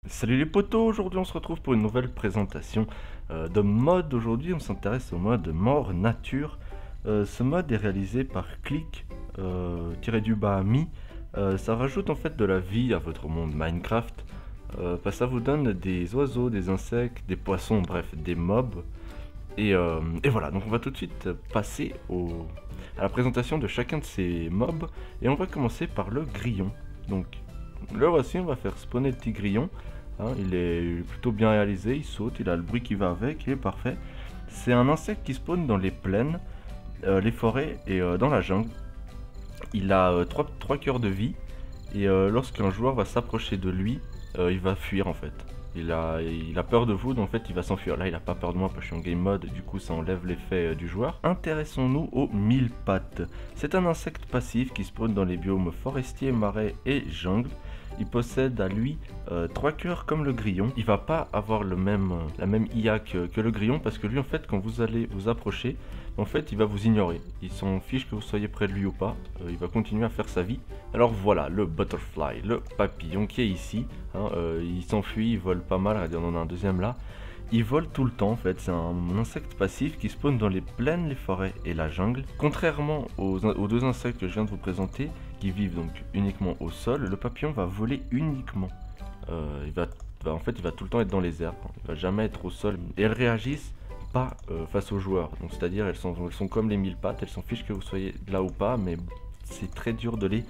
Salut les potos, aujourd'hui on se retrouve pour une nouvelle présentation de mode. Aujourd'hui on s'intéresse au mode mort nature. Ce mode est réalisé par Click, tiré du bas Mi. Ça rajoute en fait de la vie à votre monde Minecraft. Ça vous donne des oiseaux, des insectes, des poissons, bref des mobs. Et voilà, donc on va tout de suite passer à la présentation de chacun de ces mobs. Et on va commencer par le grillon. Donc le voici, on va faire spawner le petit grillon. Hein, il est plutôt bien réalisé, il saute, il a le bruit qui va avec, il est parfait. C'est un insecte qui spawn dans les plaines, les forêts et dans la jungle. Il a 3 cœurs de vie et lorsqu'un joueur va s'approcher de lui, il va fuir en fait. Il a peur de vous, donc en fait il va s'enfuir. Là il a pas peur de moi parce que je suis en game mode, du coup ça enlève l'effet du joueur. Intéressons-nous aux mille pattes. C'est un insecte passif qui spawn dans les biomes forestiers, marais et jungle. Il possède à lui 3 cœurs comme le grillon. Il va pas avoir la même IA que le grillon parce que lui en fait quand vous allez vous approcher, en fait il va vous ignorer. Il s'en fiche que vous soyez près de lui ou pas, il va continuer à faire sa vie. Alors voilà le butterfly, le papillon qui est ici. Hein, il s'enfuit, il vole pas mal, regardez on en a un deuxième là. Il vole tout le temps en fait, c'est un insecte passif qui spawn dans les plaines, les forêts et la jungle. Contrairement aux deux insectes que je viens de vous présenter, qui vivent donc uniquement au sol, le papillon va voler uniquement. En fait il va tout le temps être dans les airs, il va jamais être au sol. Et elles réagissent pas face aux joueurs, donc c'est-à-dire elles sont comme les mille pattes, elles s'en fichent que vous soyez là ou pas, mais c'est très dur de les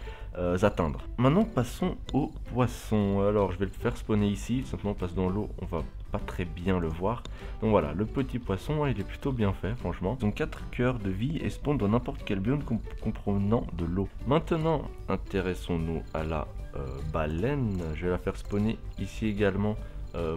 atteindre. Maintenant passons aux poissons. Alors je vais le faire spawner ici, simplement parce que dans l'eau on va pas très bien le voir. Donc voilà, le petit poisson il est plutôt bien fait franchement. Ils ont 4 cœurs de vie et spawn dans n'importe quel biome comprenant de l'eau. Maintenant intéressons-nous à la baleine. Je vais la faire spawner ici également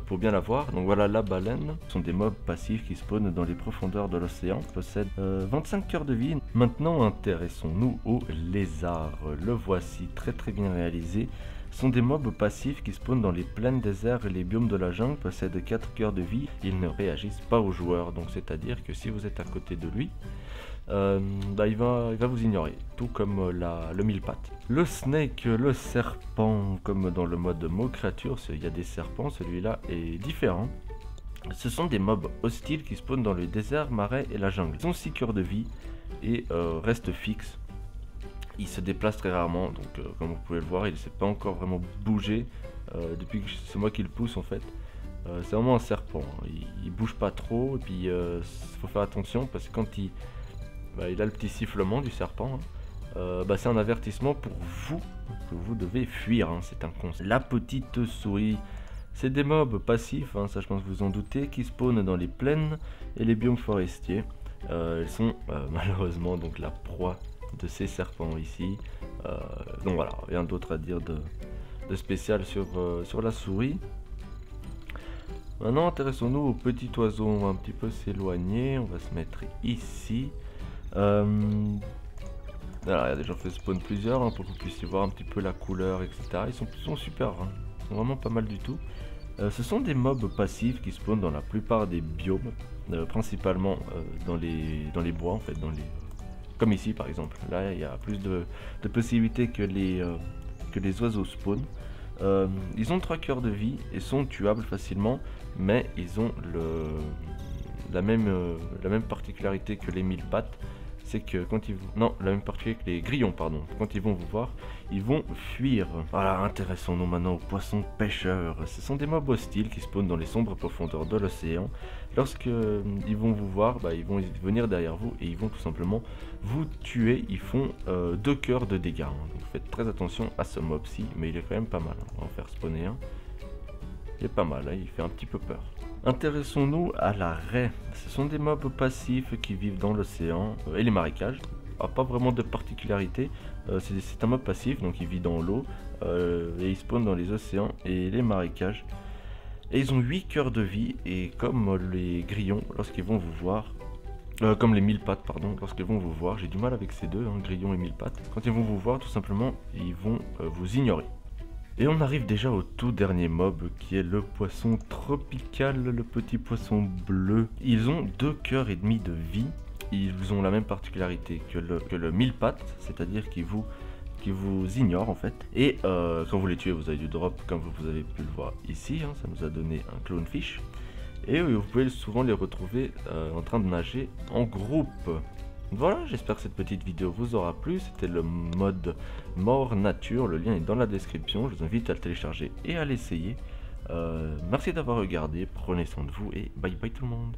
pour bien la voir. Donc voilà la baleine. Ce sont des mobs passifs qui spawnent dans les profondeurs de l'océan. Possèdent 25 cœurs de vie. Maintenant intéressons-nous au lézard. Le voici très bien réalisé. Ce sont des mobs passifs qui spawnent dans les plaines déserts et les biomes de la jungle, possèdent 4 cœurs de vie. Ils ne réagissent pas aux joueurs. Donc c'est à dire que si vous êtes à côté de lui, il va vous ignorer, tout comme le mille pattes. Le snake, le serpent, comme dans le mode mot créature, il y a des serpents, celui-là est différent. Ce sont des mobs hostiles qui spawnent dans le désert, marais et la jungle. Ils ont 6 cœurs de vie et restent fixes. Ils se déplacent très rarement, donc comme vous pouvez le voir, il ne s'est pas encore vraiment bougé depuis que c'est moi qui le pousse en fait. C'est vraiment un serpent, hein. Il bouge pas trop et puis il faut faire attention parce que quand il a le petit sifflement du serpent, hein. C'est un avertissement pour vous que vous devez fuir, hein, c'est un conseil. La petite souris, c'est des mobs passifs, hein, ça je pense que vous en doutez, qui spawnent dans les plaines et les biomes forestiers. Elles sont malheureusement donc la proie de ces serpents ici. Donc voilà, rien d'autre à dire de spécial sur la souris. Maintenant intéressons-nous au petit oiseau, on va un petit peu s'éloigner, on va se mettre ici. Alors regardez, j'en fais spawn plusieurs pour que vous puissiez voir un petit peu la couleur, etc. Ils sont super, hein. Ils sont vraiment pas mal du tout. Ce sont des mobs passifs qui spawnent dans la plupart des biomes, principalement dans les bois en fait, comme ici par exemple. Là il y a plus de possibilités que les oiseaux spawnent. Ils ont 3 cœurs de vie et sont tuables facilement, mais ils ont la même particularité que les mille pattes. C'est que quand ils vont... Non, la même particularité que les grillons, pardon. Quand ils vont vous voir, ils vont fuir. Voilà, intéressons-nous maintenant aux poissons pêcheurs. Ce sont des mobs hostiles qui spawnent dans les sombres profondeurs de l'océan. Lorsque ils vont vous voir, ils vont venir derrière vous et ils vont tout simplement vous tuer. Ils font 2 cœurs de dégâts, hein. Donc faites très attention à ce mob-ci, mais il est quand même pas mal, hein. On va en faire spawner un. Il est pas mal, hein. Il fait un petit peu peur. Intéressons-nous à la raie. Ce sont des mobs passifs qui vivent dans l'océan et les marécages. Pas vraiment de particularité. C'est un mob passif, donc il vit dans l'eau et il spawn dans les océans et les marécages. Et ils ont 8 cœurs de vie et comme les grillons, lorsqu'ils vont vous voir, comme les mille pattes, pardon, lorsqu'ils vont vous voir, j'ai du mal avec ces deux, hein, grillons et mille pattes. Quand ils vont vous voir, tout simplement, ils vont vous ignorer. Et on arrive déjà au tout dernier mob qui est le poisson tropical, le petit poisson bleu. Ils ont 2 cœurs et demi de vie. Ils ont la même particularité que le mille pattes, c'est-à-dire qu'ils vous qui vous ignorent en fait. Et quand vous les tuez, vous avez du drop, comme vous avez pu le voir ici. Hein, ça nous a donné un clownfish. Et vous pouvez souvent les retrouver en train de nager en groupe. Voilà, j'espère que cette petite vidéo vous aura plu. C'était le mode mort nature. Le lien est dans la description. Je vous invite à le télécharger et à l'essayer. Merci d'avoir regardé. Prenez soin de vous et bye bye tout le monde.